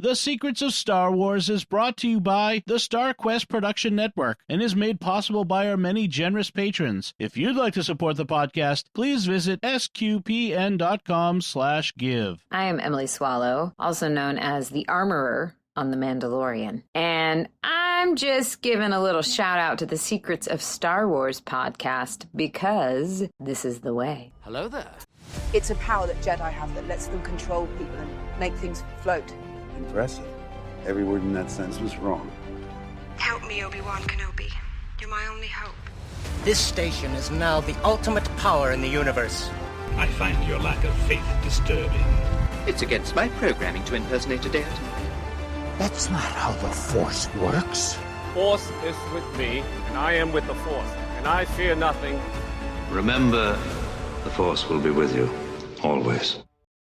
The Secrets of Star Wars is brought to you by the StarQuest Production Network and is made possible by our many generous patrons. If you'd like to support the podcast, please visit sqpn.com/give. I am Emily Swallow, also known as the Armorer on The Mandalorian. And I'm just giving a little shout out to the Secrets of Star Wars podcast because this is the way. Hello there. It's a power that Jedi have that lets them control people and make things float. Impressive. Every word in that sentence was wrong. Help me, Obi-Wan Kenobi. You're my only hope. This station is now the ultimate power in the universe. I find your lack of faith disturbing. It's against my programming to impersonate a deity. That's not how the Force works. Force is with me, and I am with the Force, and I fear nothing. Remember, the Force will be with you, always.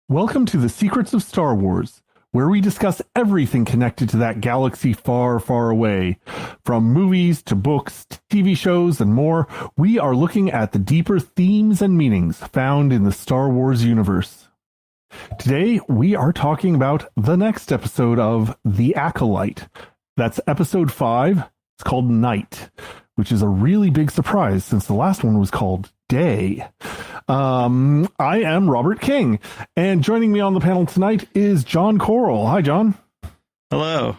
Welcome to the Secrets of Star Wars, where we discuss everything connected to that galaxy far, far away. From movies to books, to TV shows, and more, we are looking at the deeper themes and meanings found in the Star Wars universe. Today, we are talking about the next episode of The Acolyte. That's episode 5. It's called Night, which is a really big surprise since the last one was called Day. I am Robert King, and joining me on the panel tonight is Jon Koral. Hi, John. Hello.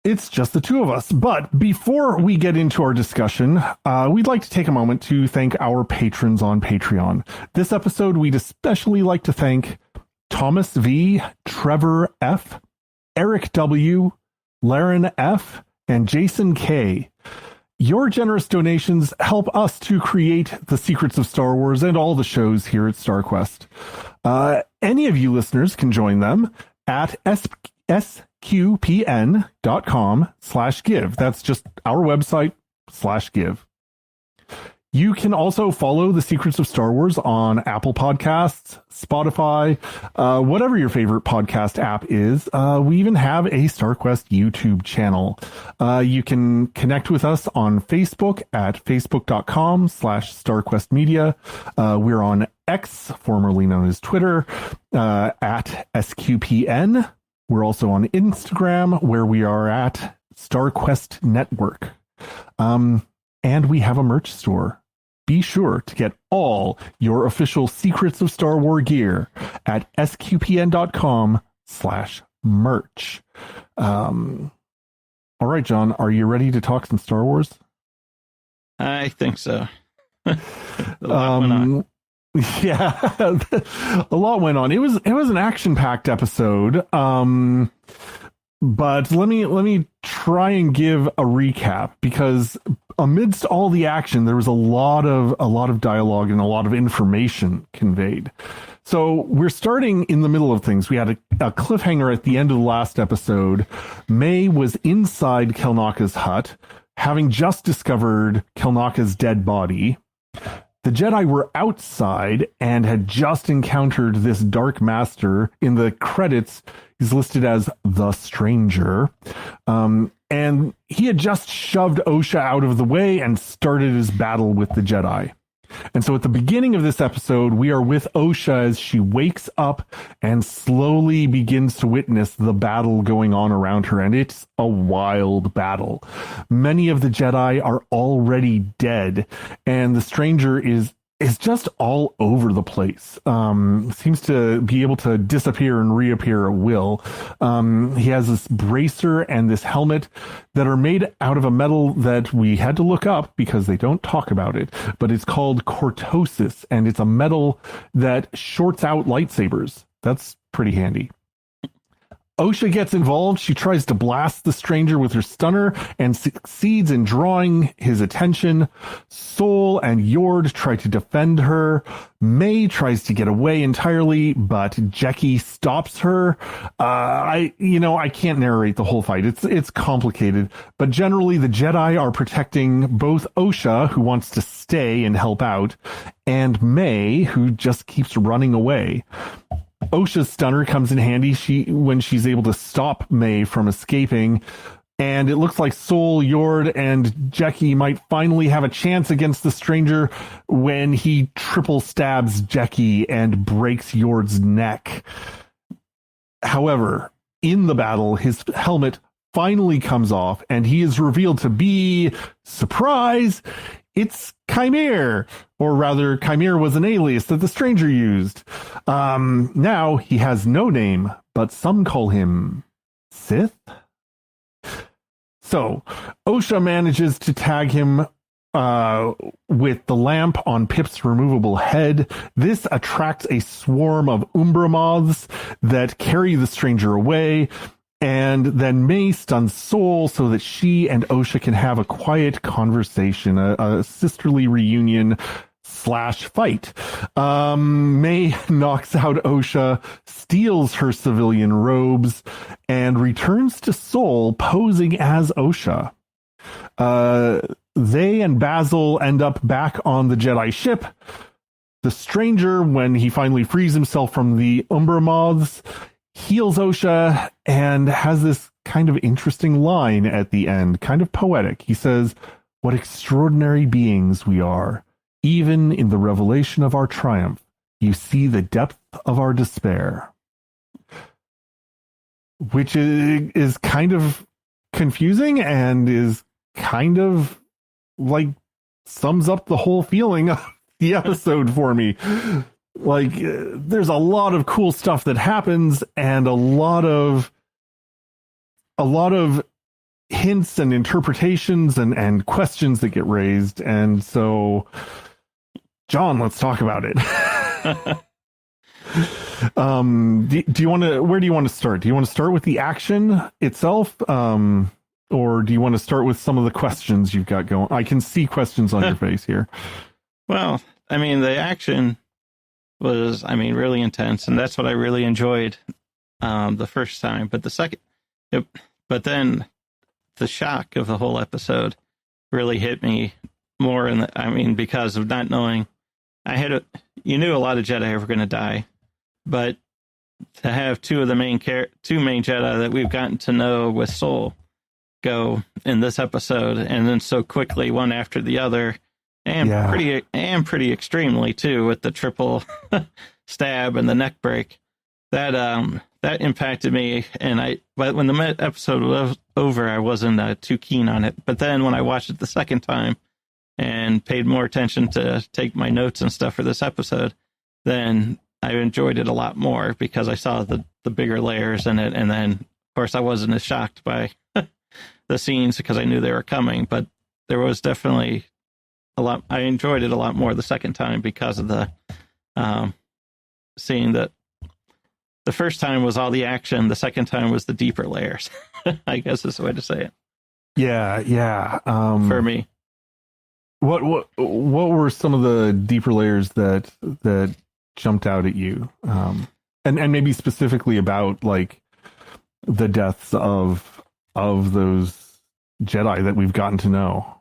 It's just the two of us, but before we get into our discussion, we'd like to take a moment to thank our patrons on Patreon. This episode, we'd especially like to thank Thomas V, Trevor F, Eric W, Laren F, and Jason K. Your generous donations help us to create the Secrets of Star Wars and all the shows here at StarQuest. Any of you listeners can join them at sqpn.com/give. That's just our website /give. You can also follow the Secrets of Star Wars on Apple Podcasts, Spotify, whatever your favorite podcast app is. We even have a StarQuest YouTube channel. You can connect with us on Facebook at facebook.com/StarQuestMedia. We're on X, formerly known as Twitter, at SQPN. We're also on Instagram, where we are at StarQuest Network. And we have a merch store. Be sure to get all your official Secrets of Star Wars gear at sqpn.com/merch. All right, John, are you ready to talk some Star Wars? I think so. A lot went on. Yeah, a lot went on. It was an action-packed episode. But let me try and give a recap, because amidst all the action, there was a lot of dialogue and a lot of information conveyed. So we're starting in the middle of things. We had a cliffhanger at the end of the last episode. Mae was inside Kelnaka's hut, having just discovered Kelnaka's dead body. The Jedi were outside and had just encountered this Dark Master. In the credits, he's listed as the Stranger. And he had just shoved Osha out of the way and started his battle with the Jedi. And so at the beginning of this episode, we are with Osha as she wakes up and slowly begins to witness the battle going on around her. And it's a wild battle. Many of the Jedi are already dead, and the Stranger is just all over the place. Seems to be able to disappear and reappear at will. He has this bracer and this helmet that are made out of a metal that we had to look up because they don't talk about it, but it's called cortosis, and it's a metal that shorts out lightsabers. That's pretty handy. Osha gets involved. She tries to blast the Stranger with her stunner and succeeds in drawing his attention. Sol and Yord try to defend her. Mae tries to get away entirely, but Jecki stops her. I can't narrate the whole fight. It's complicated, but generally the Jedi are protecting both Osha, who wants to stay and help out, and Mae, who just keeps running away. Osha's stunner comes in handy when she's able to stop Mae from escaping, and it looks like Sol, Yord, and Jecki might finally have a chance against the Stranger when he triple stabs Jecki and breaks Yord's neck. However, in the battle, his helmet finally comes off, and he is revealed to be, surprise, it's Chimere. Or rather, Chimere was an alias that the stranger used. Now he has no name, but some call him Sith. So, Osha manages to tag him with the lamp on Pip's removable head. This attracts a swarm of Umbra moths that carry the stranger away, and then Mae stuns Soul so that she and Osha can have a quiet conversation, a sisterly reunion / fight. Mae knocks out Osha, steals her civilian robes, and returns to Soul posing as Osha. They and Basil end up back on the Jedi ship. The stranger, when he finally frees himself from the Umbra moths, heals Osha and has this kind of interesting line at the end, kind of poetic. He says, "What extraordinary beings we are. Even in the revelation of our triumph, you see the depth of our despair." Which is kind of confusing and is kind of like sums up the whole feeling of the episode for me. Like, there's a lot of cool stuff that happens and a lot of hints and interpretations and questions that get raised. And so, John, let's talk about it. Do you want to? Where do you want to start? Do you want to start with the action itself, or do you want to start with some of the questions you've got going? I can see questions on your face here. Well, I mean, the action was, really intense, and that's what I really enjoyed the first time. But the second, but then the shock of the whole episode really hit me more because of not knowing. You knew a lot of Jedi were going to die, but to have two main Jedi that we've gotten to know with Soul go in this episode, and then so quickly one after the other, and pretty extremely too, with the triple stab and the neck break, that impacted me. But when the episode was over, I wasn't too keen on it. But then when I watched it the second time and paid more attention to take my notes and stuff for this episode, then I enjoyed it a lot more because I saw the bigger layers in it. And then, of course, I wasn't as shocked by the scenes because I knew they were coming. But there was definitely a lot. I enjoyed it a lot more the second time because of the seeing that the first time was all the action. The second time was the deeper layers, I guess is the way to say it. Yeah. For me. What were some of the deeper layers that jumped out at you, and maybe specifically about like the deaths of those Jedi that we've gotten to know?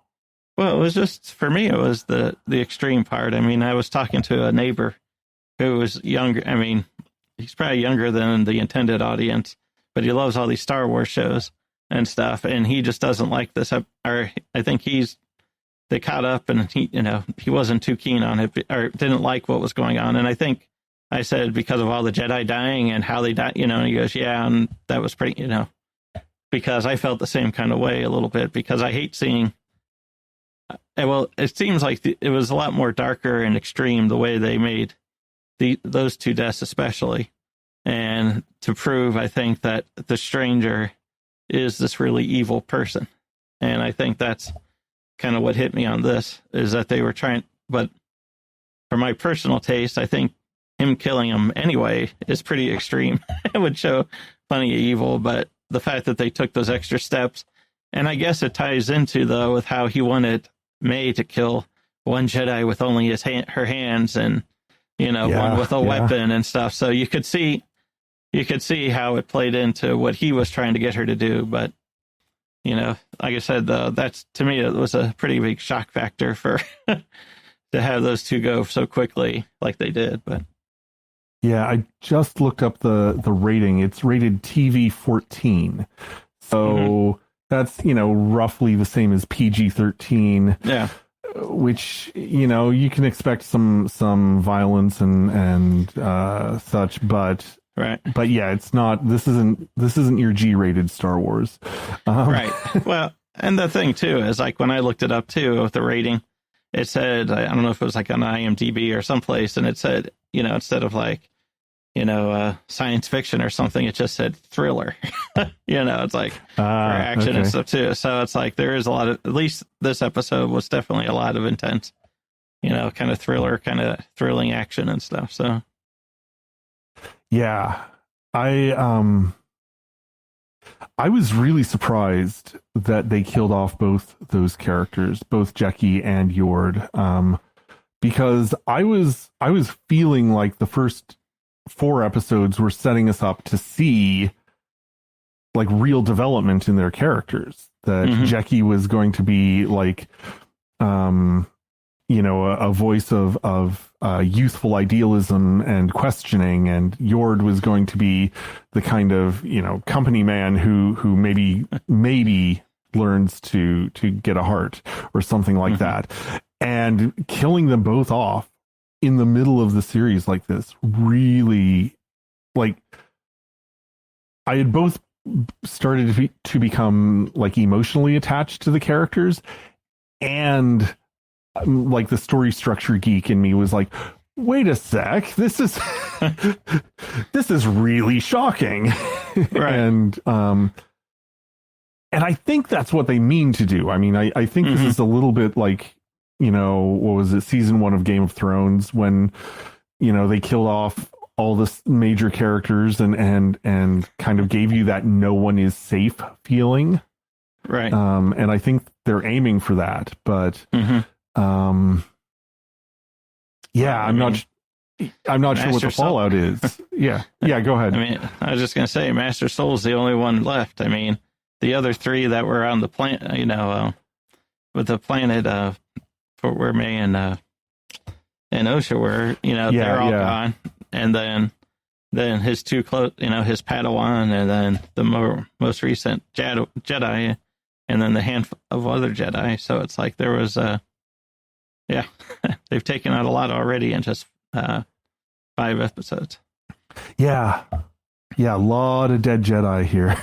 Well, it was just, for me, it was the extreme part. I was talking to a neighbor who was younger. He's probably younger than the intended audience, but he loves all these Star Wars shows and stuff, and he just doesn't like this. Or I think they caught up, and he wasn't too keen on it, or didn't like what was going on. And I think I said because of all the Jedi dying and how they died, and he goes, yeah, and that was pretty, because I felt the same kind of way a little bit, because I hate seeing. Well, it seems like it was a lot more darker and extreme the way they made those two deaths, especially, and to prove, I think, that the stranger is this really evil person, and I think that's kind of what hit me on this, is that they were trying, but for my personal taste, I think him killing him anyway is pretty extreme. It would show plenty of evil, but the fact that they took those extra steps, and I guess it ties into, though, with how he wanted Mae to kill one Jedi with only her hands, and one with a weapon and stuff. So you could see how it played into what he was trying to get her to do, but like I said, that's, to me, it was a pretty big shock factor for to have those two go so quickly like they did. But yeah, I just looked up the rating. It's rated TV 14, so that's roughly the same as PG-13. Yeah, which you can expect some violence and such, but Right. But yeah, it's not. This isn't your G-rated Star Wars. Right. Well, and the thing too is like when I looked it up too with the rating, it said, I don't know if it was like on IMDb or someplace, and it said, instead of like, science fiction or something, it just said thriller. It's like for action and stuff too. So it's like there is a lot of, at least this episode was definitely a lot of intense, kind of thriller, kind of thrilling action and stuff. So yeah, I was really surprised that they killed off both those characters, both Jecki and Yord, because I was feeling like the first 4 episodes were setting us up to see like real development in their characters. That Jecki was going to be like, a voice of youthful idealism and questioning, and Yord was going to be the kind of company man who maybe learns to get a heart or something like that. And killing them both off in the middle of the series like this, really, like, I had both started to become like emotionally attached to the characters, and like the story structure geek in me was like, wait a sec, this is really shocking. Right. And I think that's what they mean to do. I mean, I think this is a little bit like, what was it, season 1 of Game of Thrones, when they killed off all the major characters and kind of gave you that no one is safe feeling. Right. And I think they're aiming for that, but yeah, I'm not sure what the fallout is. Yeah. Go ahead. I mean, I was just going to say Master Soul's the only one left. I mean, the other 3 that were on the planet, with the planet, where Mae and Osha were, they're all gone. And then his 2 close, his Padawan, and then the most recent Jedi, and then the handful of other Jedi. So it's like there was they've taken out a lot already in just 5 episodes. Yeah, a lot of dead Jedi here.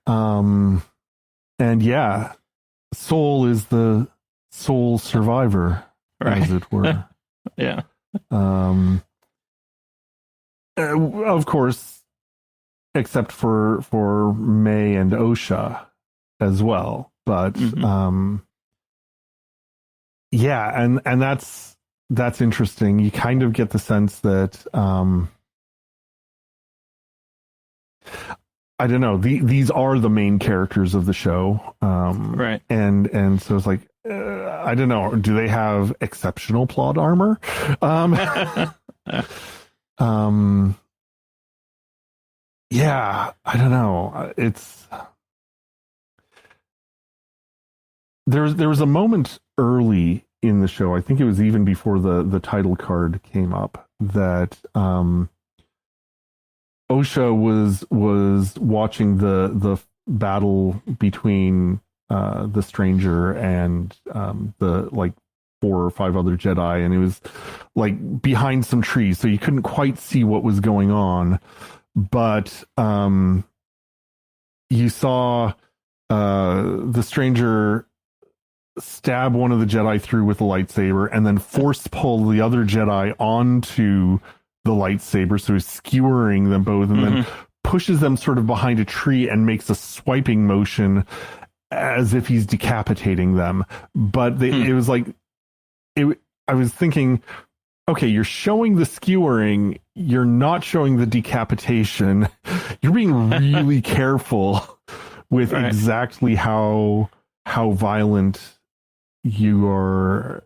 And yeah, Soul is the sole survivor, as it were. Yeah. Of course, except for Mae and Osha as well, but yeah, and that's interesting. You kind of get the sense that I don't know, these are the main characters of the show, right? And so it's like, I don't know, do they have exceptional plot armor? Yeah, I don't know. It's there was a moment early in the show, I think it was even before the title card came up, that Osha was watching the battle between the stranger and the like 4 or 5 other Jedi, and it was like behind some trees, so you couldn't quite see what was going on, but you saw the stranger stab one of the Jedi through with a lightsaber and then force pull the other Jedi onto the lightsaber, so he's skewering them both, and then pushes them sort of behind a tree and makes a swiping motion as if he's decapitating them. But it was like, I was thinking, okay, you're showing the skewering, you're not showing the decapitation. You're being really careful with exactly how violent you're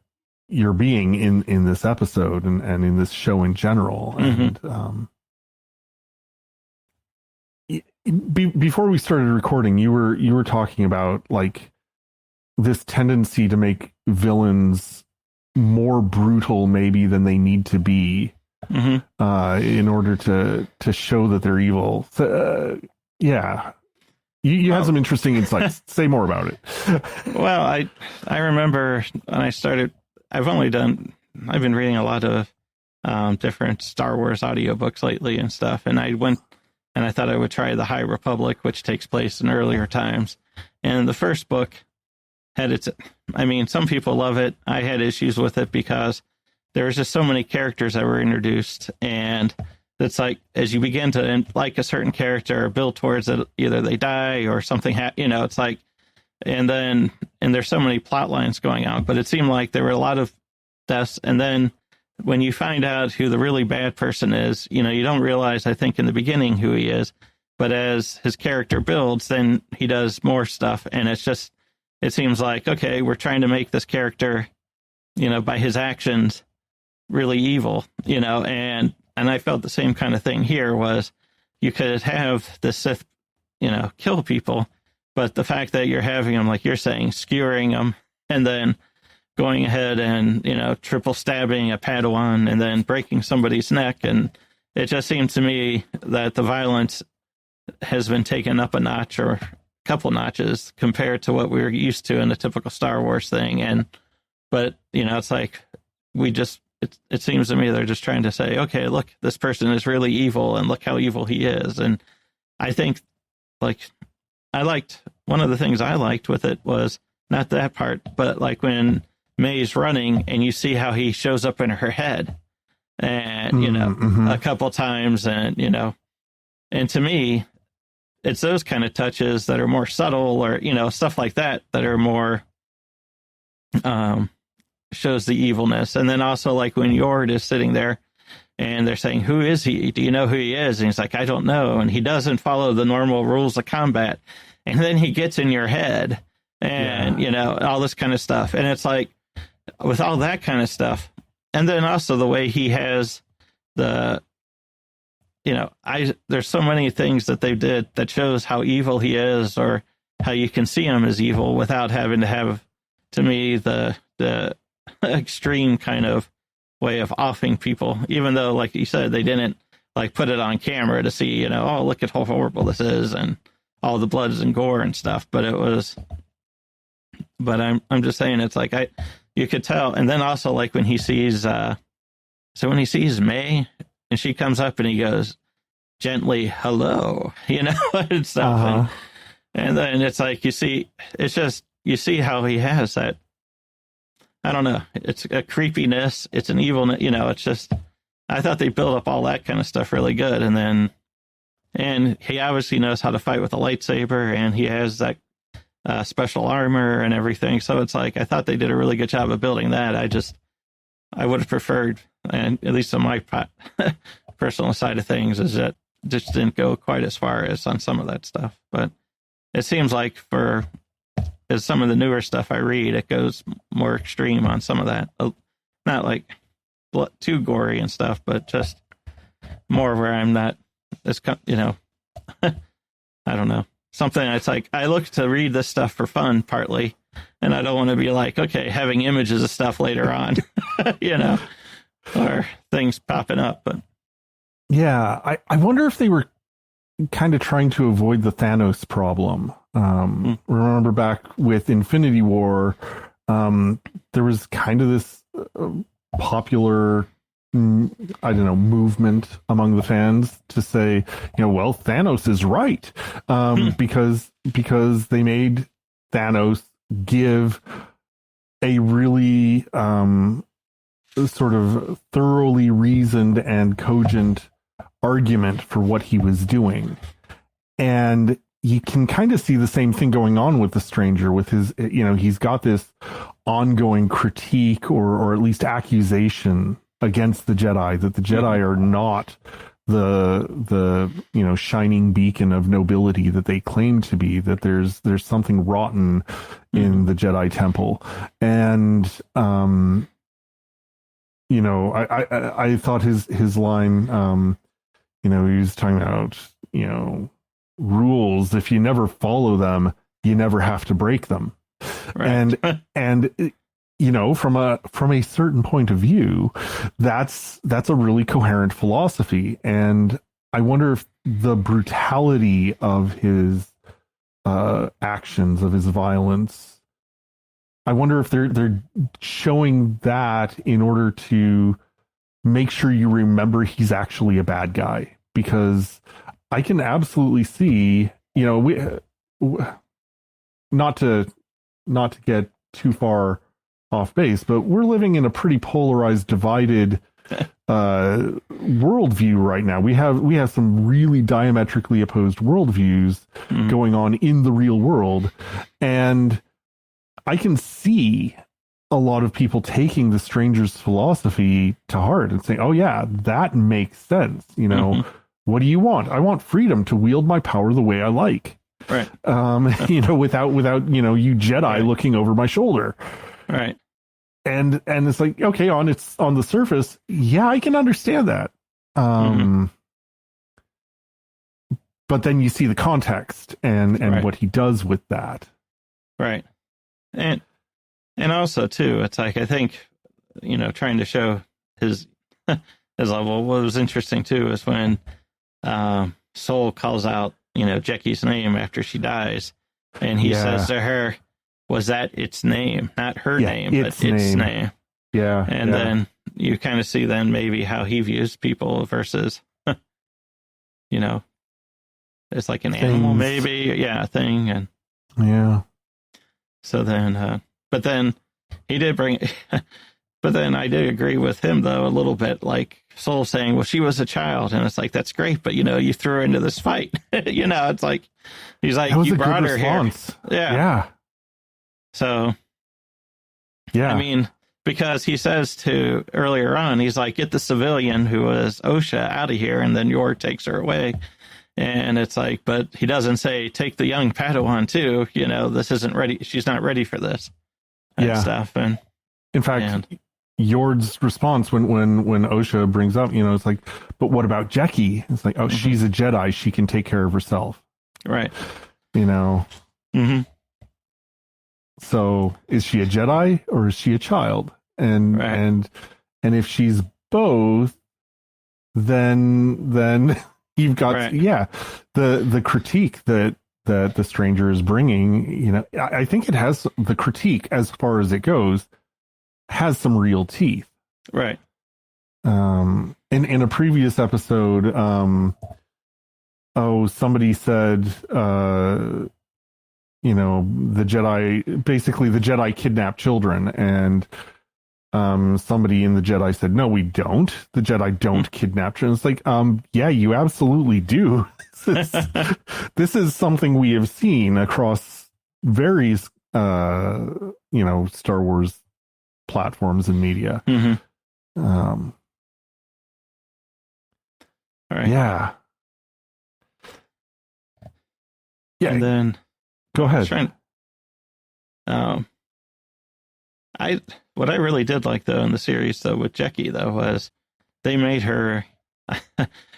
being in this episode and in this show in general. And before we started recording, you were talking about like this tendency to make villains more brutal maybe than they need to be in order to show that they're evil. So, yeah. You had some interesting insights. Say more about it. Well, I remember when I started, I've been reading a lot of different Star Wars audiobooks lately and stuff. And I went and I thought I would try the High Republic, which takes place in earlier times. And the first book had its, I mean, some people love it. I had issues with it because there was just so many characters that were introduced. And it's like, as you begin to like a certain character or build towards it, either they die or something, it's like, and there's so many plot lines going on, but it seemed like there were a lot of deaths. And then when you find out who the really bad person is, you don't realize, I think, in the beginning who he is, but as his character builds, then he does more stuff. And it seems like, okay, we're trying to make this character, by his actions really evil, and I felt the same kind of thing here was you could have the Sith, kill people, but the fact that you're having them, like you're saying, skewering them and then going ahead and, triple stabbing a Padawan and then breaking somebody's neck. And it just seemed to me that the violence has been taken up a notch or a couple notches compared to what we were used to in a typical Star Wars thing. But it's like, it seems to me they're just trying to say, okay, look, this person is really evil and look how evil he is. And I think one of the things I liked with it was not that part, but like when Mae's running and you see how he shows up in her head and, a couple times and, and to me, it's those kind of touches that are more subtle or, stuff like that are more, shows the evilness. And then also like when Yord is sitting there and they're saying, who is he? Do you know who he is? And he's like, I don't know. And he doesn't follow the normal rules of combat. And then he gets in your head and, all this kind of stuff. And it's like with all that kind of stuff. And then also the way he has there's so many things that they did that shows how evil he is or how you can see him as evil without having to have, to me, the extreme kind of way of offing people, even though, like you said, they didn't like put it on camera to see, oh, look at how horrible this is and all the blood and gore and stuff. But I'm just saying, it's like you could tell. And then also like when he sees Mae and she comes up and he goes gently, hello, and stuff. And then it's like, you see how he has that, I don't know, it's a creepiness, it's an evilness, it's just, I thought they built up all that kind of stuff really good. And he obviously knows how to fight with a lightsaber and he has that special armor and everything. So it's like, I thought they did a really good job of building that. I would have preferred, and at least on my personal side of things, is that just didn't go quite as far as on some of that stuff. But it seems like as some of the newer stuff I read, it goes more extreme on some of that. Not like too gory and stuff, but just more where I'm not, I don't know. Something it's like, I look to read this stuff for fun, partly, and I don't want to be like, okay, having images of stuff later on, or things popping up. But yeah, I wonder if they were kind of trying to avoid the Thanos problem. Remember back with Infinity War, there was kind of this popular, I don't know, movement among the fans to say, well, Thanos is right, because they made Thanos give a really sort of thoroughly reasoned and cogent argument for what he was doing. And you can kind of see the same thing going on with the Stranger, with his, he's got this ongoing critique or at least accusation against the Jedi, that the Jedi are not the shining beacon of nobility that they claim to be, that there's something rotten in the Jedi Temple. And I thought his line, he was talking about, rules, if you never follow them, you never have to break them. Right. And from a certain point of view, that's a really coherent philosophy. And I wonder if the brutality of his actions, of his violence, I wonder if they're showing that in order to make sure you remember he's actually a bad guy, because I can absolutely see, not to get too far off base, but we're living in a pretty polarized, divided worldview right now. We have some really diametrically opposed worldviews going on in the real world, and I can see a lot of people taking the Stranger's philosophy to heart and saying, "Oh yeah, that makes sense." What do you want? I want freedom to wield my power the way I like. Right. Without you Jedi looking over my shoulder. Right. And it's like, okay, on the surface, yeah, I can understand that. But then you see the context and what he does with that. Right. And also too, it's like, I think, trying to show his level, what was interesting too is when Soul calls out, Jekkie's name after she dies, and he says to her, was that its name? Not her name, but its name. Yeah. And then you kind of see then maybe how he views people versus, it's like an animal maybe. Yeah, a thing. And yeah. So then, but then he did bring, but then I did agree with him though a little bit, like Soul saying, well, she was a child, and it's like, that's great, but you threw her into this fight. It's like, he's like, you brought her response here. Yeah. So, yeah, I mean, because he says to earlier on, he's like, get the civilian who was Osha out of here, and then Yor takes her away. And it's like, but he doesn't say, take the young Padawan too. This isn't ready. She's not ready for this and stuff. And in fact, Yord's response when Osha brings up, it's like, but what about Jekkie? It's like, oh, she's a Jedi. She can take care of herself. Right. So is she a Jedi or is she a child? And if she's both, then you've got the critique that the Stranger is bringing. I think it has, the critique as far as it goes has some real teeth. Right. In a previous episode, somebody said the Jedi kidnap children, and somebody in the Jedi said, no, we don't. The Jedi don't kidnap children. It's like, yeah, you absolutely do. This is something we have seen across various, Star Wars platforms and media. All right. Yeah. And then go ahead. What I really did like though in the series though with Jekkie though was they made her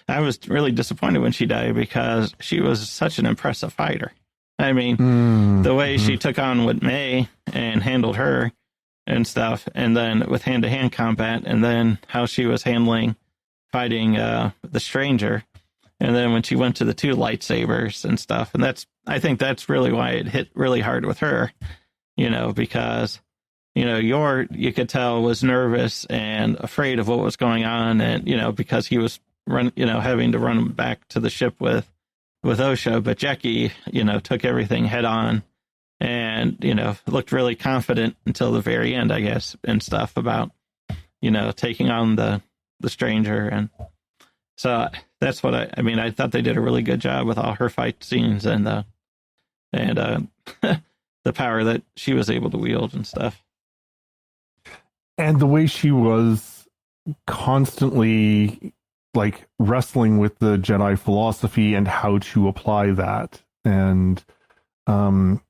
I was really disappointed when she died because she was such an impressive fighter. I mean, the way she took on with Mae and handled her and stuff, and then with hand-to-hand combat, and then how she was handling fighting the Stranger, and then when she went to the two lightsabers and stuff, and I think that's really why it hit really hard with her, because you could tell was nervous and afraid of what was going on, and because he was having to run back to the ship with Osha, but Jekkie took everything head on and looked really confident until the very end, I guess, and stuff about taking on the Stranger. And so that's what I thought they did a really good job with all her fight scenes and the power that she was able to wield and stuff. And the way she was constantly like wrestling with the Jedi philosophy and how to apply that. And I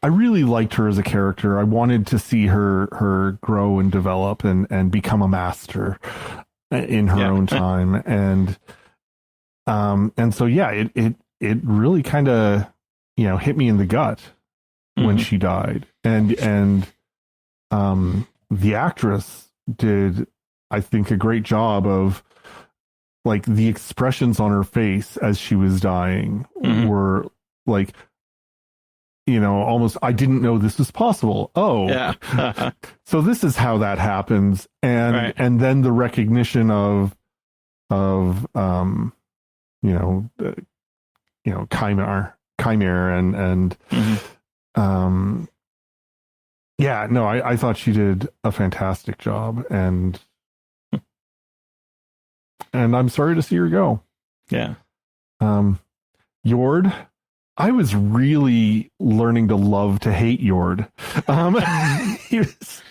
really liked her as a character. I wanted to see her grow and develop and become a master in her own time. And so, it really kind of, hit me in the gut when she died. And the actress did, I think, a great job of like the expressions on her face as she was dying were like almost, I didn't know this was possible. Oh, yeah. So this is how that happens. And then the recognition of chimera and I thought she did a fantastic job, and I'm sorry to see her go. Yeah. Yord, I was really learning to love to hate Yord. He was,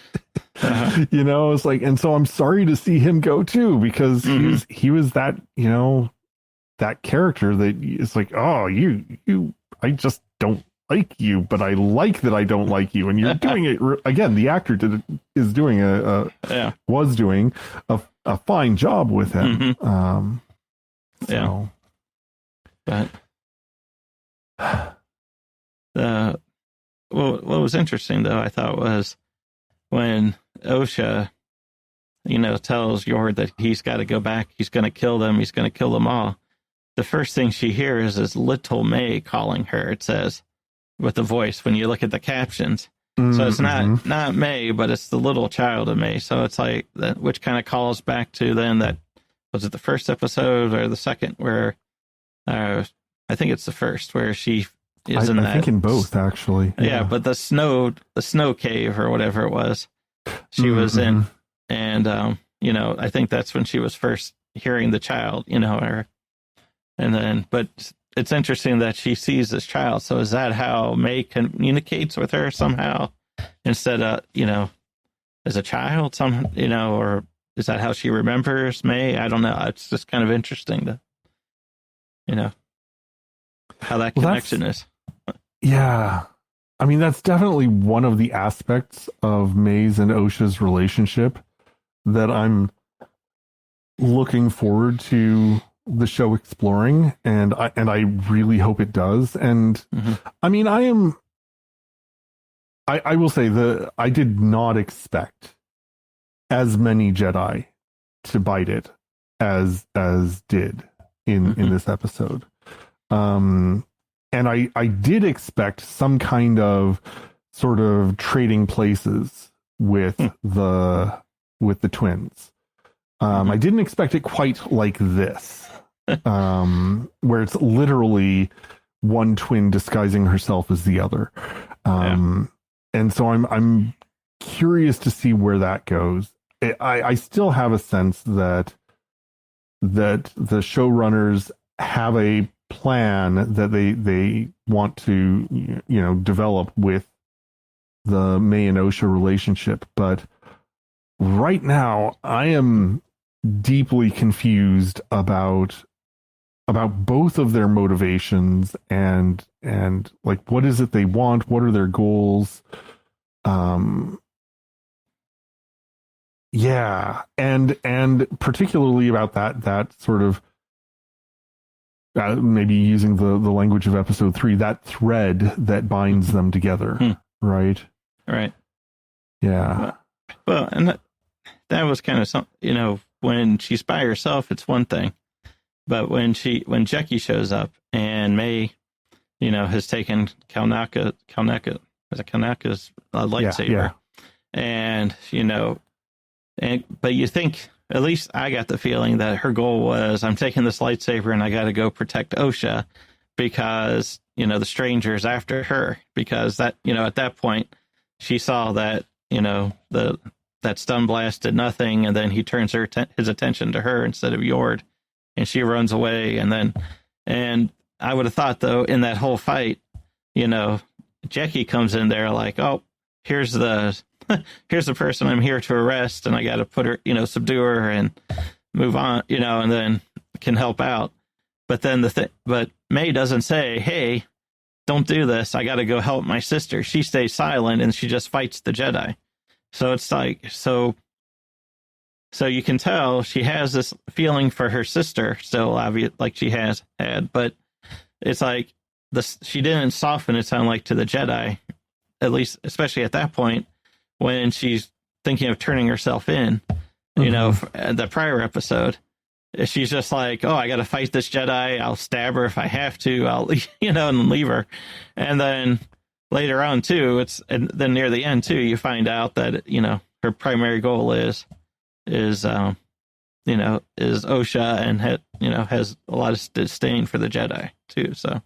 it's like, and so I'm sorry to see him go too, because he was that, that character that is like, oh, I just don't like you, but I like that I don't like you, and you're doing it again. The actor was doing a fine job with him. But what was interesting though, I thought, was when Osha, tells Yord that he's got to go back, he's going to kill them, he's going to kill them all. The first thing she hears is little Mae calling her. It says with the voice when you look at the captions. So it's not Mae, but it's the little child of Mae. So it's like that, which kind of calls back to then that, was it the first episode or the second where I think it's the first where she is in that. I think in both, actually. Yeah, but the snow cave or whatever it was, she was in, and I think that's when she was first hearing the child, and then, but it's interesting that she sees this child. So is that how Mae communicates with her somehow, instead of as a child, or is that how she remembers Mae? I don't know. It's just kind of interesting to, how that connection is. Yeah. I mean, that's definitely one of the aspects of Mae's and Osha's relationship that I'm looking forward to the show exploring, and I really hope it does. And I mean, I will say that I did not expect as many Jedi to bite it as did in this episode. And I did expect some kind of sort of trading places with the twins. I didn't expect it quite like this, where it's literally one twin disguising herself as the other. And so I'm curious to see where that goes. I still have a sense that the showrunners have a plan that they want to develop with the Mae and Osha relationship, but right now I am deeply confused about both of their motivations and like, what is it they want, what are their goals, and particularly about that sort of maybe using the language of episode 3, that thread that binds them together. Right. Yeah. Well, and that was kind of something, when she's by herself, it's one thing, but when Jackie shows up and Mae, has taken Kalnaka's lightsaber, and but you think, at least I got the feeling that her goal was, I'm taking this lightsaber and I got to go protect Osha because, the stranger's after her, because that, at that point she saw that, that stun blast did nothing. And then he turns his attention to her instead of Yord, and she runs away. And I would have thought though, in that whole fight, Jackie comes in there like, oh, here's the person I'm here to arrest, and I got to put her, subdue her and move on, and then can help out. But then but Mae doesn't say, hey, don't do this, I got to go help my sister. She stays silent and she just fights the Jedi. So it's like, so you can tell she has this feeling for her sister still, obvious, like she has had, but it's like she didn't soften, it sounded like, to the Jedi, at least, especially at that point, when she's thinking of turning herself in, the prior episode. She's just like, oh, I got to fight this Jedi. I'll stab her if I have to. I'll, and leave her. And then later on too, and then near the end too, you find out that, her primary goal is Osha and has a lot of disdain for the Jedi too. So,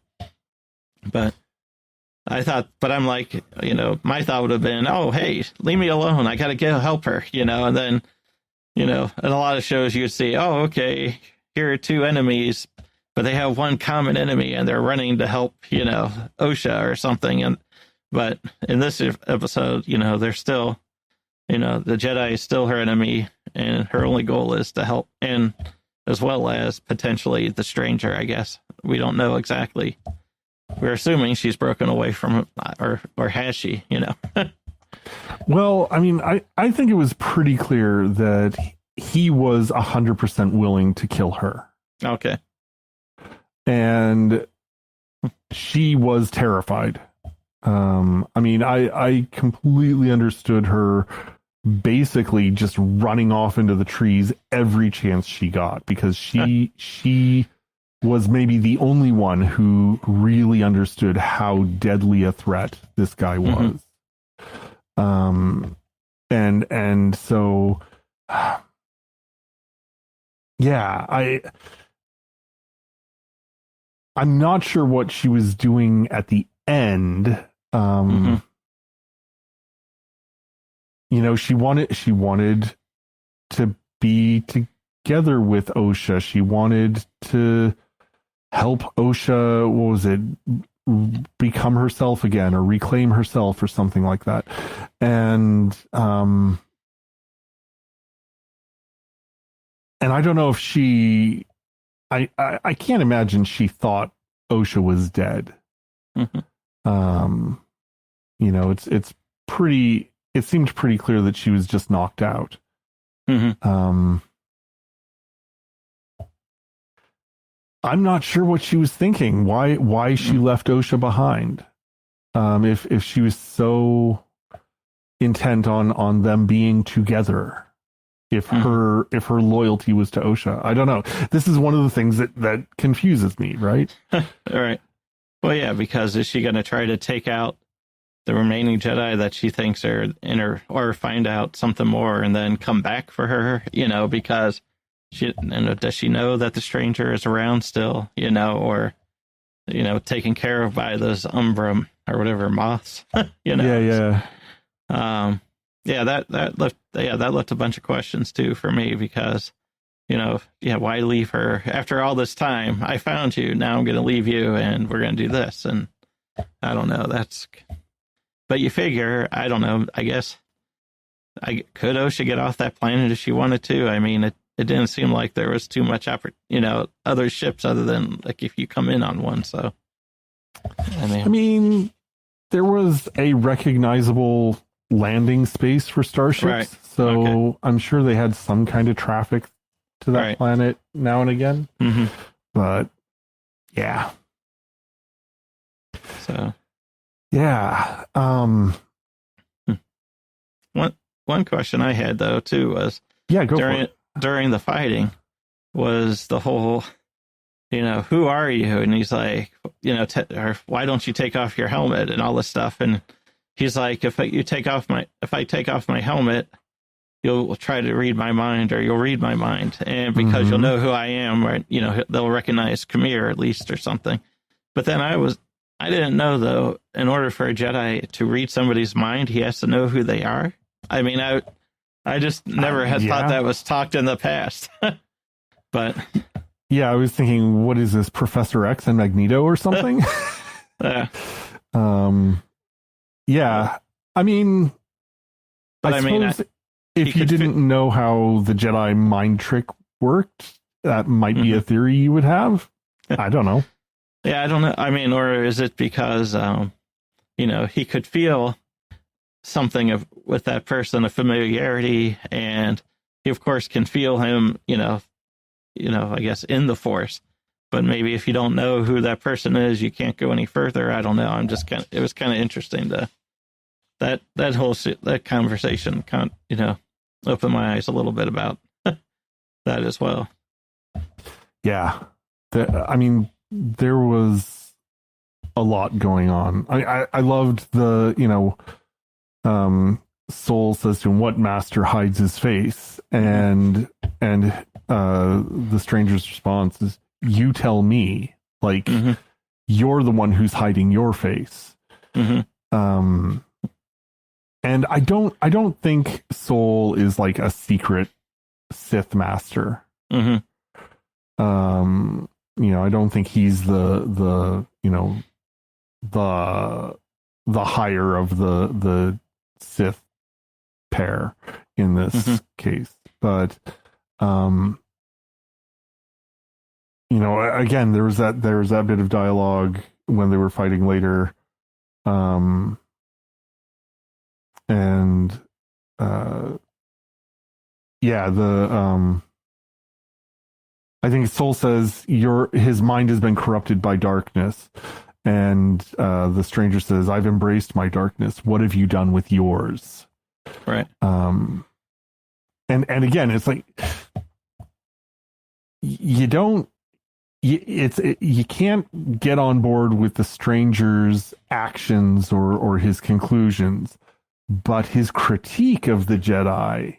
but I'm like, my thought would have been, oh, hey, leave me alone. I got to help her, and then, in a lot of shows you would see, oh, okay, here are two enemies, but they have one common enemy and they're running to help, Osha or something. But in this episode, they're still, the Jedi is still her enemy, and her only goal is to help, and as well as potentially the stranger, I guess. We don't know exactly. We're assuming she's broken away from him, or has she, Well, I mean, I think it was pretty clear that he was 100% willing to kill her. Okay. And she was terrified. I mean, I completely understood her basically just running off into the trees every chance she got, because she was maybe the only one who really understood how deadly a threat this guy was. And so, yeah, I'm not sure what she was doing at the end. She wanted to be together with Osha. She wanted to help Osha, what was it, become herself again, or reclaim herself, or something like that. And I don't know if she, I can't imagine she thought Osha was dead. It's pretty, it seemed pretty clear that she was just knocked out. I'm not sure what she was thinking. Why she left Osha behind? If she was so intent on them being together, if her loyalty was to Osha, I don't know. This is one of the things that confuses me, right? All right. Well, yeah, because is she going to try to take out the remaining Jedi that she thinks are in her, or find out something more and then come back for her, because does she know that the stranger is around still, or, taken care of by those Umbra or whatever moths, Yeah. That left a bunch of questions too for me, because, why leave her after all this time? I found you. Now I'm going to leave you and we're going to do this. And I don't know. But you figure, I don't know, I guess, could Osha get off that planet if she wanted to? I mean, it didn't seem like there was too much, other ships other than, like, if you come in on one, so. I mean, there was a recognizable landing space for starships, right. So okay. I'm sure they had some kind of traffic to that planet now and again. But, yeah. So... yeah. One question I had though too was during the fighting was the whole, who are you? And he's like, or why don't you take off your helmet and all this stuff? And he's like, if I take off my helmet, you'll try to read my mind, or you'll read my mind, and because you'll know who I am, or they'll recognize Khmer at least or something. But then I didn't know, though, in order for a Jedi to read somebody's mind, he has to know who they are. I mean, I just never had thought that was talked in the past. But yeah, I was thinking, what is this, Professor X and Magneto or something? Yeah, I mean, I suppose if you didn't know how the Jedi mind trick worked, that might be a theory you would have. I don't know. Yeah, I don't know. I mean, or is it because, he could feel something with that person, a familiarity, and he, of course, can feel him, I guess, in the Force. But maybe if you don't know who that person is, you can't go any further. I don't know. It was kind of interesting that conversation, opened my eyes a little bit about that as well. Yeah. I mean, there was a lot going on. I loved the, Soul says to him, "What master hides his face?" And the stranger's response is, "You tell me." Like, you're the one who's hiding your face. And I don't think Soul is like a secret Sith master. I don't think he's the higher of the Sith pair in this case. But again, there was that bit of dialogue when they were fighting later. I think Soul says his mind has been corrupted by darkness, and the stranger says, "I've embraced my darkness. What have you done with yours?" Right. And again, it's like you can't get on board with the stranger's actions or his conclusions, but his critique of the Jedi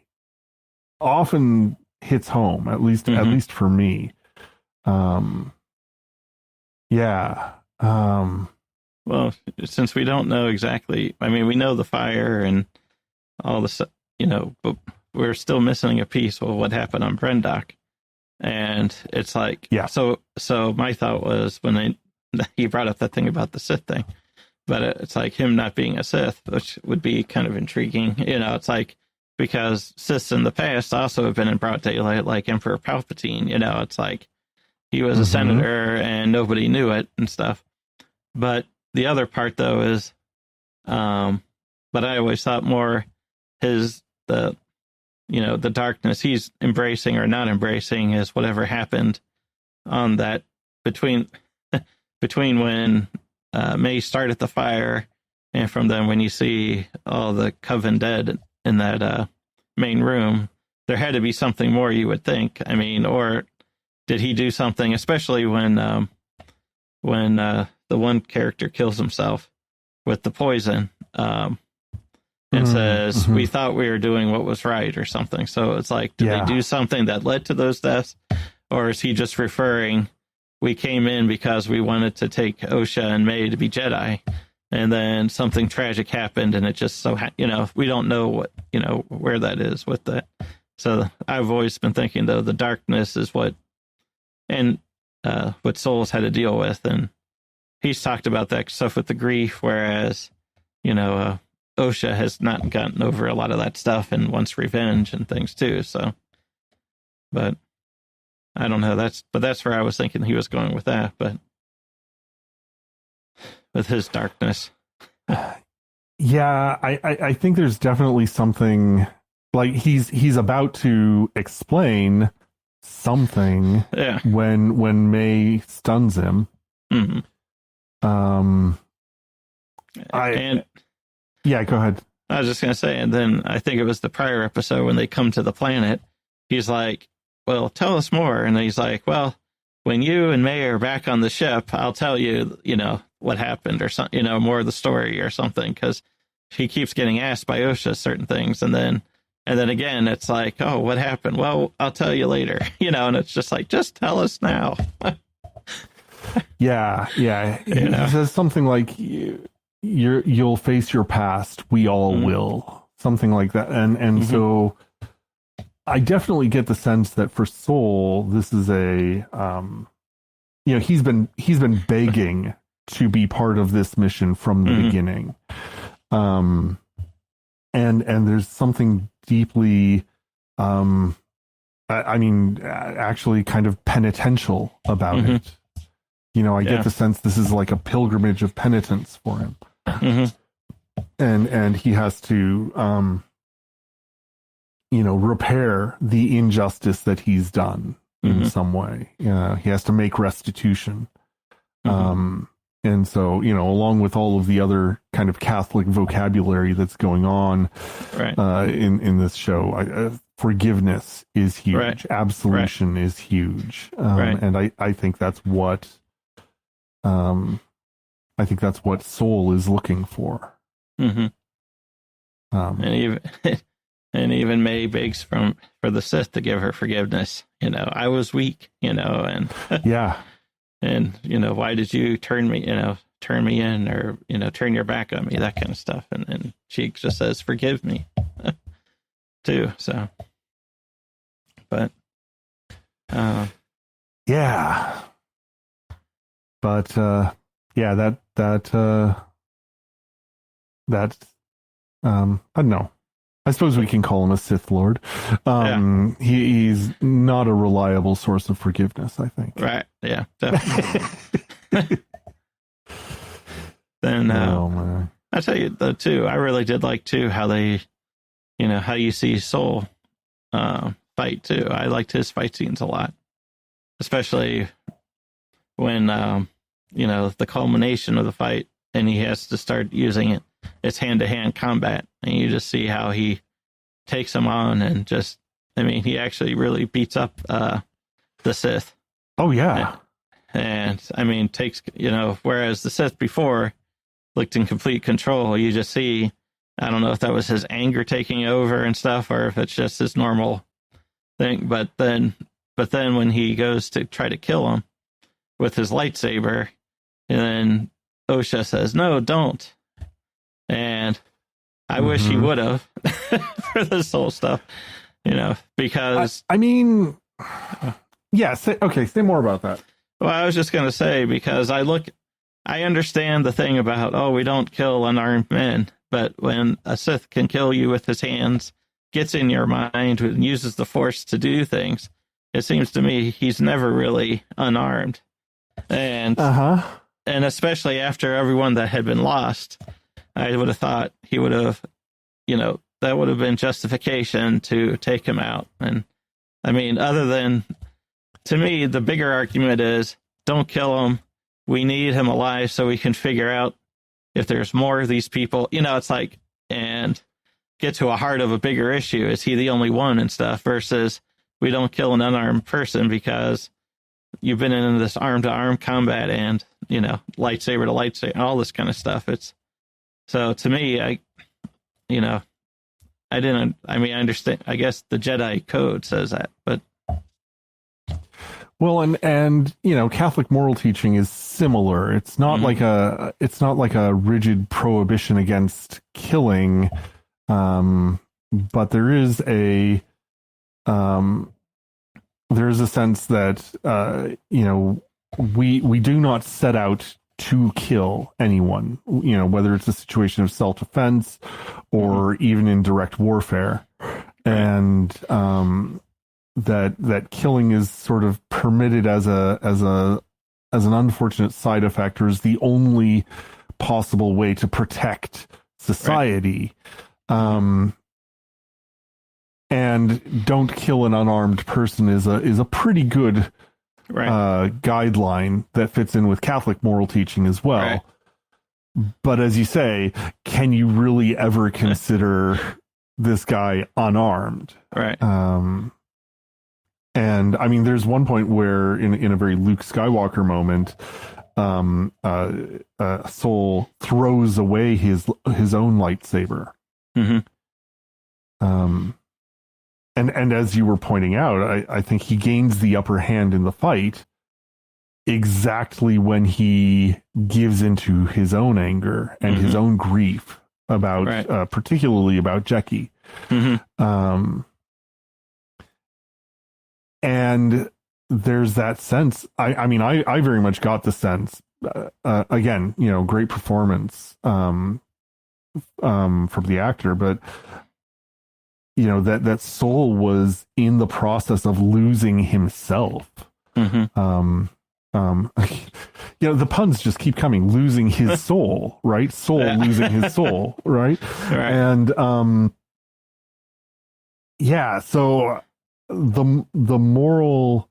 often hits home, at least for me. Well, since we don't know exactly, I mean, we know the fire and all the stuff, but we're still missing a piece of what happened on Brendok. And it's like, so my thought was when he brought up that thing about the Sith thing, but it's like him not being a Sith, which would be kind of intriguing. It's like, because Siths in the past also have been in broad daylight, like Emperor Palpatine. It's like he was a senator and nobody knew it and stuff. But the other part, though, is, but I always thought more the darkness he's embracing or not embracing is whatever happened on that between when Mae started the fire and from then when you see all the Coven dead in that main room, there had to be something more, you would think. I mean, or did he do something, especially when the one character kills himself with the poison and says, "We thought we were doing what was right," or something. So it's like, did they do something that led to those deaths? Or is he just referring, we came in because we wanted to take Osha and Mae to be Jedi, and then something tragic happened, and it just so we don't know what where that is with that. So I've always been thinking, though, the darkness is what Soul's had to deal with, and he's talked about that stuff with the grief, whereas Osha has not gotten over a lot of that stuff and wants revenge and things too. So, but I don't know. That's where I was thinking he was going with that, but with his darkness. Yeah, I think there's definitely something, like he's about to explain something when Mae stuns him. Mm-hmm. Yeah, go ahead. I was just going to say, and then I think it was the prior episode when they come to the planet, he's like, "Well, tell us more." And he's like, "Well, when you and Mae are back on the ship, I'll tell you, what happened or something, more of the story or something." Because he keeps getting asked by Osha certain things. And then again, it's like, "Oh, what happened?" "Well, I'll tell you later," and it's just like, just tell us now. Yeah. He says something like, you'll face your past. We all will. Something like that. And so I definitely get the sense that for Soul, this is a, he's been begging to be part of this mission from the beginning. And there's something deeply, actually kind of penitential about it. I get the sense this is like a pilgrimage of penitence for him. And he has to, repair the injustice that he's done in some way. He has to make restitution. And so, along with all of the other kind of Catholic vocabulary that's going on in this show, forgiveness is huge. Absolution is huge. And I think that's what I think that's what Soul is looking for. Mm-hmm. And even Mae begs for the Sith to give her forgiveness. I was weak, and yeah, and why did you turn me in, or turn your back on me, that kind of stuff. And she just says, "Forgive me," too. So, but yeah, but yeah, I don't know. I suppose we can call him a Sith Lord. He's not a reliable source of forgiveness, I think. Right. Yeah, definitely. Then, man. I tell you, though, too, I really did like, too, how they, how you see Soul fight, too. I liked his fight scenes a lot. Especially when, the culmination of the fight, and he has to start using it. It's hand-to-hand combat, and you just see how he takes him on, and he actually really beats up the Sith. Oh, yeah. And takes, whereas the Sith before looked in complete control, you just see, I don't know if that was his anger taking over and stuff, or if it's just his normal thing, but then when he goes to try to kill him with his lightsaber, and then Osha says, "No, don't." And I wish he would have for this whole stuff, because say more about that. Well, I was just going to say, because I understand the thing about, we don't kill unarmed men, but when a Sith can kill you with his hands, gets in your mind and uses the Force to do things, it seems to me he's never really unarmed. And and especially after everyone that had been lost, I would have thought he would have, that would have been justification to take him out. And other than, to me, the bigger argument is, don't kill him. We need him alive so we can figure out if there's more of these people. It's like, and get to a heart of a bigger issue. Is he the only one and stuff, versus we don't kill an unarmed person because you've been in this arm-to-arm combat and, lightsaber to lightsaber and all this kind of stuff. So to me, I understand, I guess the Jedi code says that, but. Well, and Catholic moral teaching is similar. It's not like a rigid prohibition against killing, but there is a sense that we do not set out to kill anyone, whether it's a situation of self-defense or even in direct warfare. And that killing is sort of permitted as an unfortunate side effect, or is the only possible way to protect society. Right. And don't kill an unarmed person is a pretty good guideline that fits in with Catholic moral teaching as well. Right. But as you say, can you really ever consider this guy unarmed? Right. And there's one point where in a very Luke Skywalker moment, Soul throws away his own lightsaber. Mm-hmm. And as you were pointing out, I think he gains the upper hand in the fight exactly when he gives into his own anger and his own grief about, particularly about Jecki. Mm-hmm. And there's that sense. I very much got the sense. Again, great performance from the actor, but that Soul was in the process of losing himself. Mm-hmm. The puns just keep coming. Losing his soul, right? Soul losing his soul, right? Right. And so the moral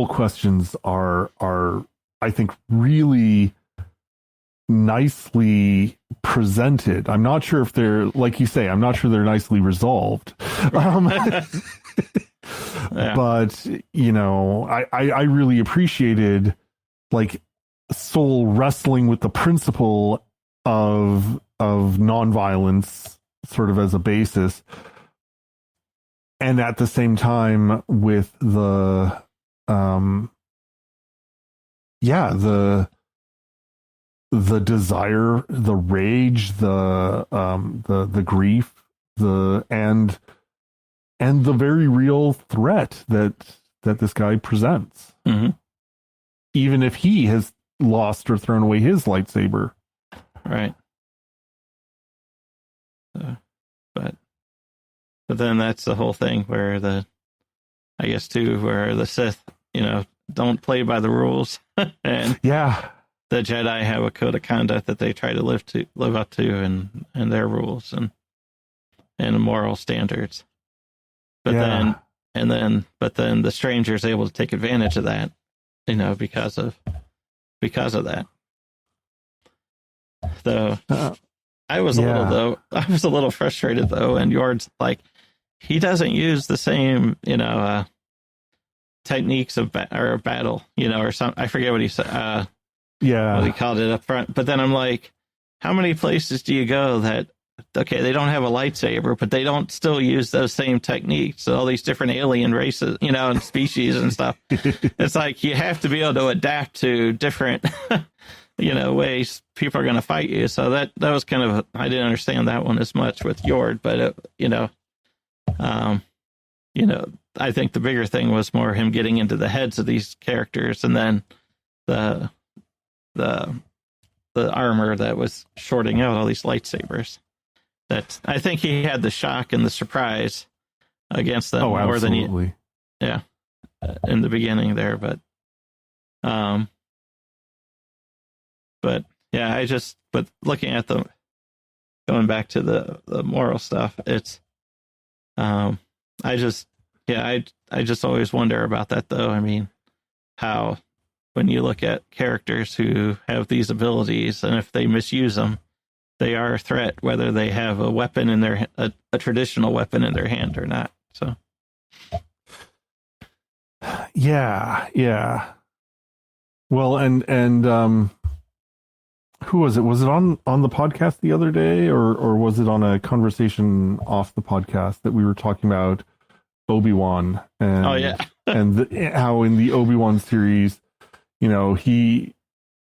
questions are I think really nicely presented. I'm not sure if they're, like you say, I'm not sure they're nicely resolved. But I really appreciated like Soul wrestling with the principle of nonviolence sort of as a basis, and at the same time with the desire, the rage, the grief, and the very real threat that this guy presents. Mm-hmm. Even if he has lost or thrown away his lightsaber. Right. But then that's the whole thing where where the Sith, don't play by the rules. And yeah, the Jedi have a code of conduct that they try to live up to and their rules and moral standards. But then the stranger is able to take advantage of that, because of that. Though I was a little frustrated though, and Yord's like, he doesn't use the same, techniques of battle, or some, I forget what he said. What he called it up front. But then I'm like, how many places do you go that, okay, they don't have a lightsaber, but they don't still use those same techniques. All these different alien races, and species and stuff. It's like you have to be able to adapt to different, ways people are going to fight you. So that was kind of, I didn't understand that one as much with Yord, but I think the bigger thing was more him getting into the heads of these characters, and then the armor that was shorting out all these lightsabers. That I think he had the shock and the surprise against them more than in the beginning there, but looking at going back to the moral stuff, it's I just always wonder about that though. I mean, how when you look at characters who have these abilities, and if they misuse them, they are a threat, whether they have a weapon in their a traditional weapon in their hand or not. So, yeah. Well, and who was it? Was it on the podcast the other day, or was it on a conversation off the podcast that we were talking about Obi-Wan? And, and how in the Obi-Wan series, he,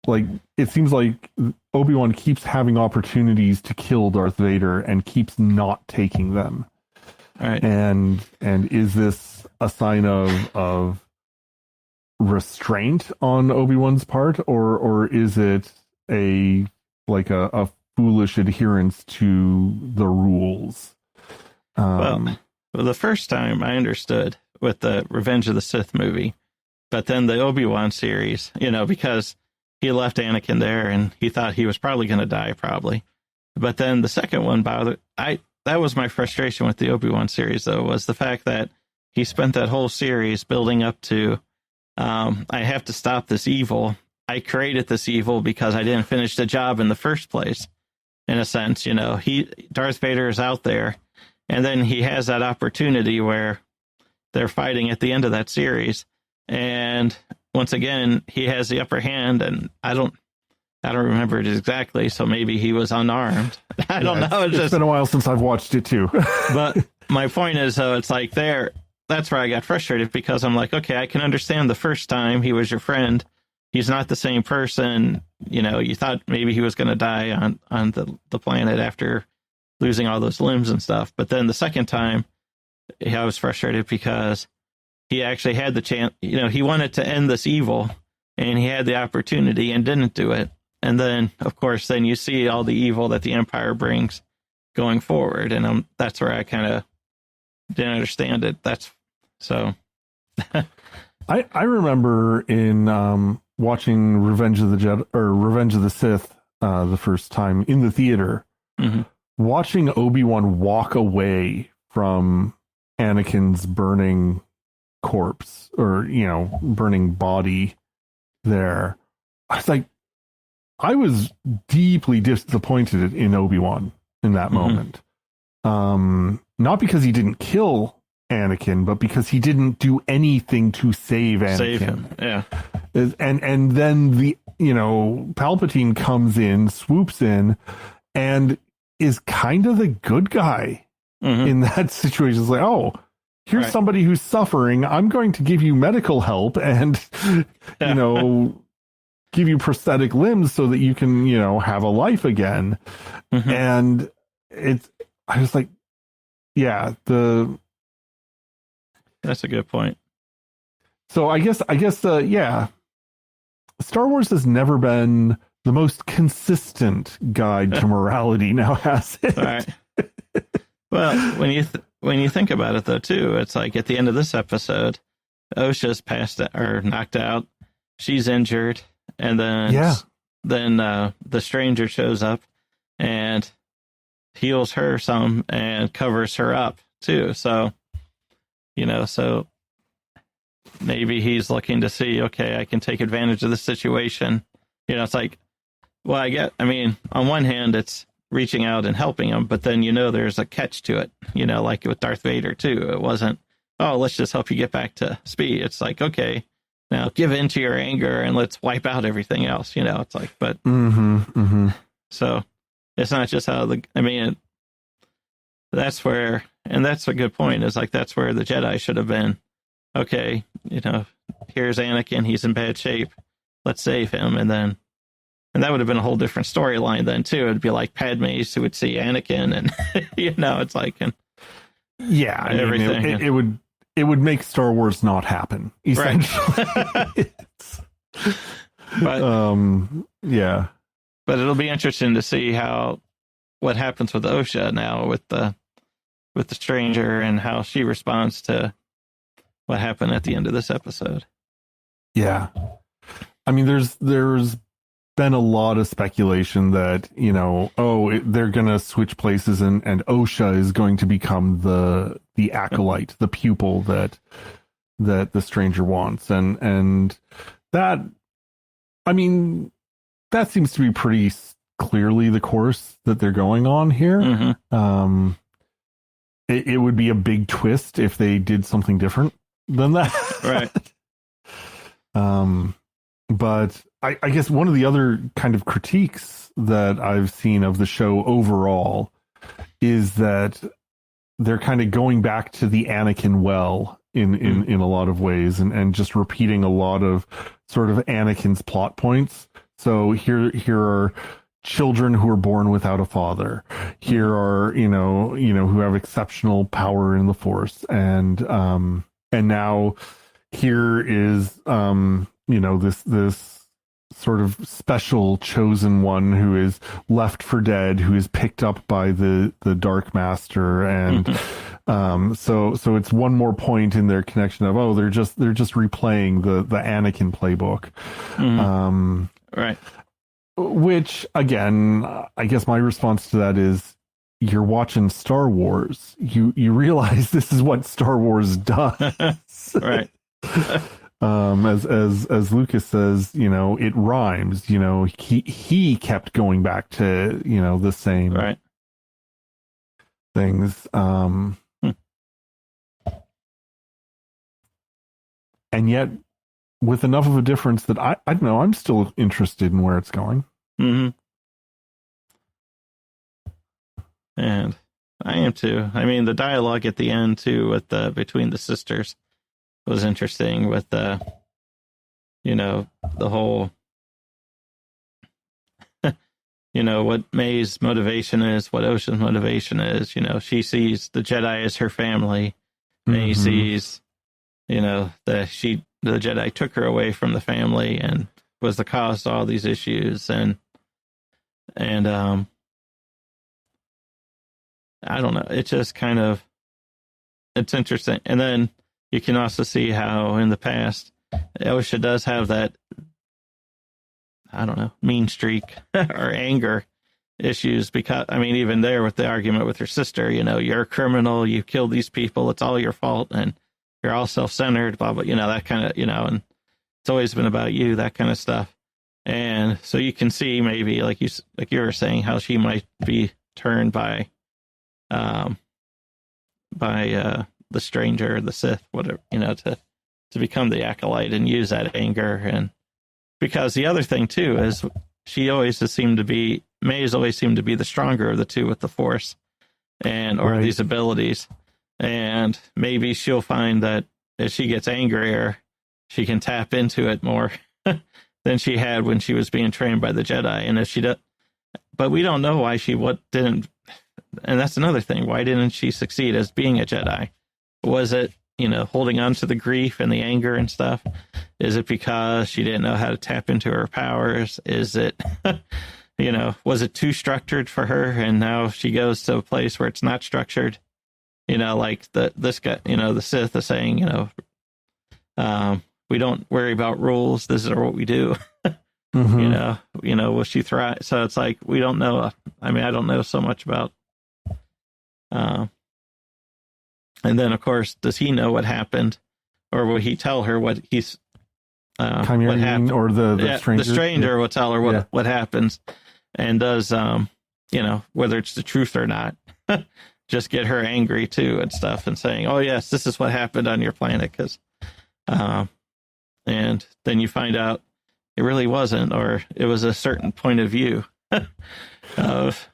like, it seems like Obi-Wan keeps having opportunities to kill Darth Vader and keeps not taking them. Right. And is this a sign of restraint on Obi-Wan's part, or is it a foolish adherence to the rules? Well, the first time I understood with the Revenge of the Sith movie, but then the Obi-Wan series, because he left Anakin there and he thought he was probably going to die, But then the second one that was my frustration with the Obi-Wan series, though, was the fact that he spent that whole series building up to, I have to stop this evil. I created this evil because I didn't finish the job in the first place. In a sense, Darth Vader is out there, and then he has that opportunity where they're fighting at the end of that series, and once again he has the upper hand, and I don't remember it exactly, so maybe he was unarmed. I don't know. It's been a while since I've watched it too. But my point is, though, it's like that's where I got frustrated, because I'm like, okay, I can understand the first time he was your friend. He's not the same person. You thought maybe he was going to die on the planet after losing all those limbs and stuff. But then the second time, I was frustrated because he actually had the chance. He wanted to end this evil, and he had the opportunity and didn't do it. And then, of course, then you see all the evil that the Empire brings going forward, and that's where I kind of didn't understand it. That's so. I remember in watching Revenge of the Sith the first time in the theater, watching Obi-Wan walk away from Anakin's burning corpse, or burning body there. I was deeply disappointed in Obi-Wan in that moment. Not because he didn't kill Anakin, but because he didn't do anything to save Anakin. Save him. Yeah. And then Palpatine comes in, swoops in, and is kind of the good guy in that situation. It's like, oh, here's somebody who's suffering. I'm going to give you medical help and, give you prosthetic limbs so that you can, have a life again. And I was like, yeah, that's a good point. So I guess, Star Wars has never been the most consistent guide to morality. Now has it? All right. Well, when you think about it, though, too, it's like at the end of this episode, Osha's passed or knocked out. She's injured, and then the stranger shows up and heals her some and covers her up too. So, so maybe he's looking to see, okay, I can take advantage of this situation. It's like, well, on one hand, it's reaching out and helping him, but then, there's a catch to it, like with Darth Vader too. It wasn't, oh, let's just help you get back to speed. It's like, okay, now give in to your anger and let's wipe out everything else. It's like, but so it's not just how that's where, and that's a good point, is like, that's where the Jedi should have been. Okay, here's Anakin, he's in bad shape, let's save him. And that would have been a whole different storyline then too. It'd be like Padme's who would see Anakin, and it's like, and everything. It would make Star Wars not happen, essentially. Right. But it'll be interesting to see what happens with Osha now with the stranger, and how she responds to what happened at the end of this episode. Yeah. There's been a lot of speculation that, they're going to switch places and Osha is going to become the acolyte, the pupil that the stranger wants. And that, that seems to be pretty clearly the course that they're going on here. It would be a big twist if they did something different than that. Right. But I guess one of the other kind of critiques that I've seen of the show overall is that they're kind of going back to the Anakin well in a lot of ways, and just repeating a lot of sort of Anakin's plot points. So here are children who are born without a father. Here are, who have exceptional power in the Force. And now here is, this sort of special chosen one who is left for dead, who is picked up by the Dark Master. And, so it's one more point in their connection of, they're just replaying the Anakin playbook. Right. Which, again, I guess my response to that is, you're watching Star Wars. You realize this is what Star Wars does. Right. As Lucas says, it rhymes. He kept going back to, the same things. And yet, with enough of a difference that I don't know, I'm still interested in where it's going. And I am too. The dialogue at the end too, with between the sisters, was interesting. With the whole, what Mae's motivation is, what Osha's motivation is. She sees the Jedi as her family. Mae sees, the Jedi took her away from the family and was the cause to all these issues. And I don't know. It's just kind of, it's interesting. And then you can also see how in the past, Osha does have that, I don't know, mean streak or anger issues, because, even there with the argument with her sister, you're a criminal, you killed these people, it's all your fault, and you're all self-centered, blah, blah, that kind of, and it's always been about you, that kind of stuff. And so you can see maybe, like you were saying, how she might be turned by the stranger, the Sith, whatever, to become the acolyte and use that anger because the other thing too is Mae's always seemed to be the stronger of the two with the Force or these abilities. And maybe she'll find that as she gets angrier, she can tap into it more than she had when she was being trained by the Jedi. And if she does, but we don't know why didn't. And that's another thing. Why didn't she succeed as being a Jedi? Was it, holding on to the grief and the anger and stuff? Is it because she didn't know how to tap into her powers? Is it, was it too structured for her? And now she goes to a place where it's not structured. Like this guy, the Sith is saying, we don't worry about rules. This is what we do. Will she thrive? So it's like, we don't know. I mean, I don't know so much about, and then of course, does he know what happened, or will he tell her what he's, what happened, or the stranger? The stranger will tell her what happens, and does, whether it's the truth or not, just get her angry too and stuff, and saying, oh yes, this is what happened on your planet. Cause, and then you find out it really wasn't, or it was a certain point of view of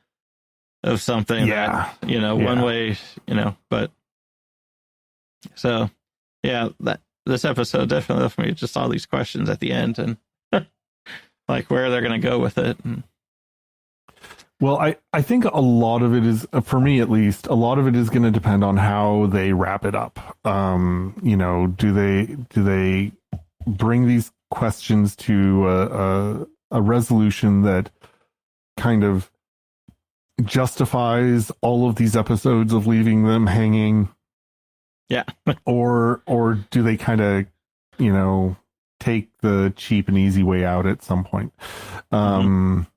something that, one way, but so, this episode definitely left me just all these questions at the end, and like where they're going to go with it. Well, I think a lot of it is, for me at least, a lot of it is going to depend on how they wrap it up. Do they bring these questions to a resolution that kind of justifies all of these episodes of leaving them hanging? Yeah. or do they kind of, take the cheap and easy way out at some point? And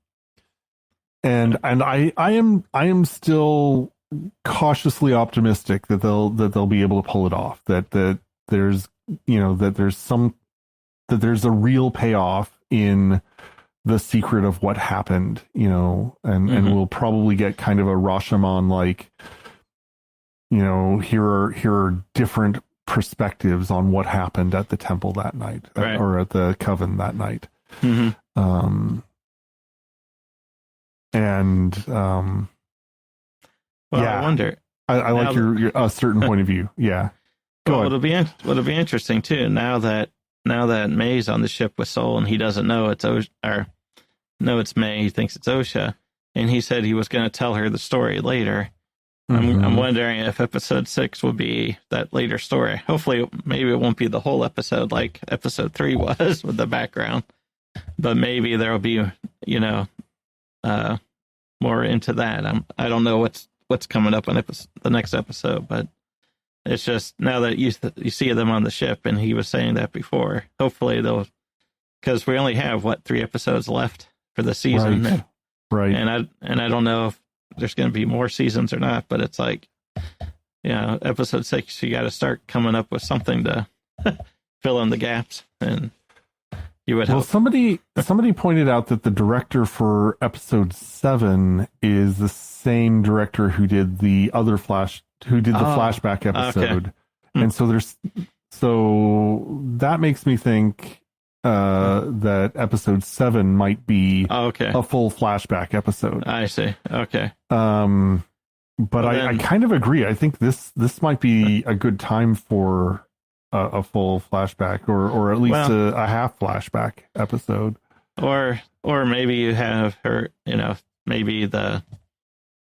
I am still cautiously optimistic that they'll be able to pull it off. That there's a real payoff in the secret of what happened, and we'll probably get kind of a Rashomon like, here are different perspectives on what happened at the temple that night, or at the coven that night. I wonder. I like your a certain point of view. Yeah. Well, it'll be interesting too. Now that Mae's on the ship with Sol, and he doesn't know it's it's Mae. He thinks it's Osha, and he said he was going to tell her the story later. I'm wondering if episode 6 will be that later story. Hopefully, maybe it won't be the whole episode like episode 3 was with the background, but maybe there will be, more into that. I don't know what's coming up on the next episode, but it's just now that you see them on the ship, and he was saying that before. Hopefully they'll, because we only have 3 episodes left for the season, right? And I don't know if there's going to be more seasons or not, but it's like, episode 6, you got to start coming up with something to fill in the gaps, and you would. Well, somebody pointed out that the director for episode 7 is the same director who did the other flashback episode, and so that makes me think that episode 7 might be a full flashback episode. I see. Okay. But I kind of agree. I think this might be a good time for a full flashback, or at least a half flashback episode. Or maybe you have her, maybe the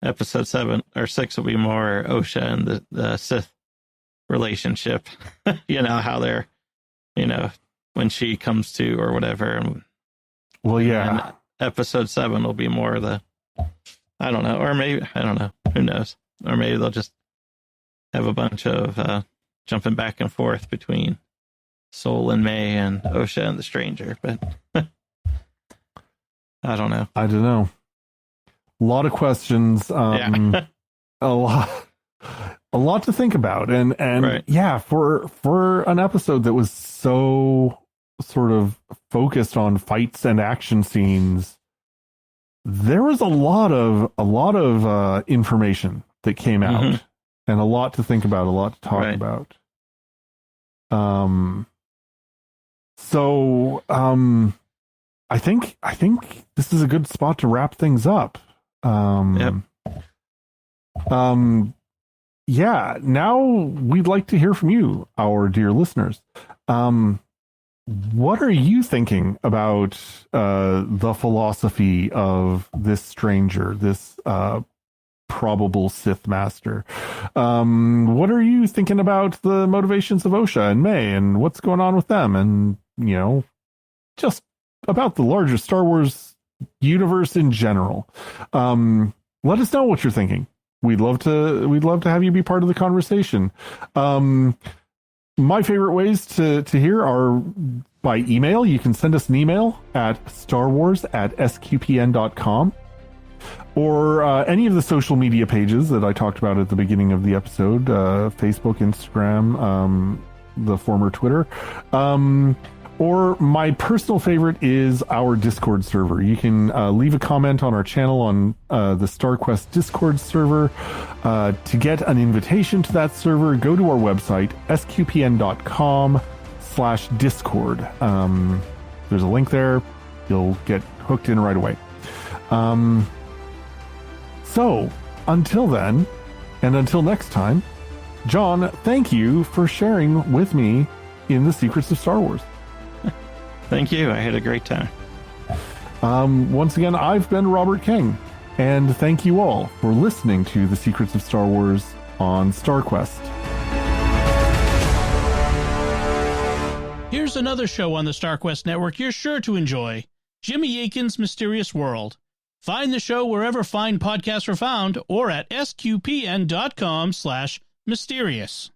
episode 7 or 6 will be more Osha and the Sith relationship. How they're, when she comes to or whatever. And episode 7 will be more the, I don't know, or maybe, I don't know, who knows? Or maybe they'll just have a bunch of jumping back and forth between Sol and Mae and Osha and the stranger, but I don't know. A lot of questions, a lot to think about, and for an episode that was so sort of focused on fights and action scenes, there was a lot of information that came out, and a lot to think about, a lot to talk about. I think this is a good spot to wrap things up. Yep. Yeah, now we'd like to hear from you, our dear listeners. What are you thinking about the philosophy of this stranger, this probable Sith master? What are you thinking about the motivations of Osha and Mae and what's going on with them? And, just about the larger Star Wars universe in general. Let us know what you're thinking. We'd love to have you be part of the conversation. My favorite ways to hear are by email. You can send us an email at starwars@sqpn.com, or any of the social media pages that I talked about at the beginning of the episode, Facebook, Instagram, the former Twitter. Or my personal favorite is our Discord server. You can leave a comment on our channel on the StarQuest Discord server. To get an invitation to that server, go to our website, sqpn.com/discord. There's a link there. You'll get hooked in right away. So, until then, and until next time, John, thank you for sharing with me in the secrets of Star Wars. Thank you. I had a great time. Once again, I've been Robert King, and thank you all for listening to The Secrets of Star Wars on StarQuest. Here's another show on the StarQuest Network you're sure to enjoy. Jimmy Akin's Mysterious World. Find the show wherever fine podcasts are found or at sqpn.com/mysterious.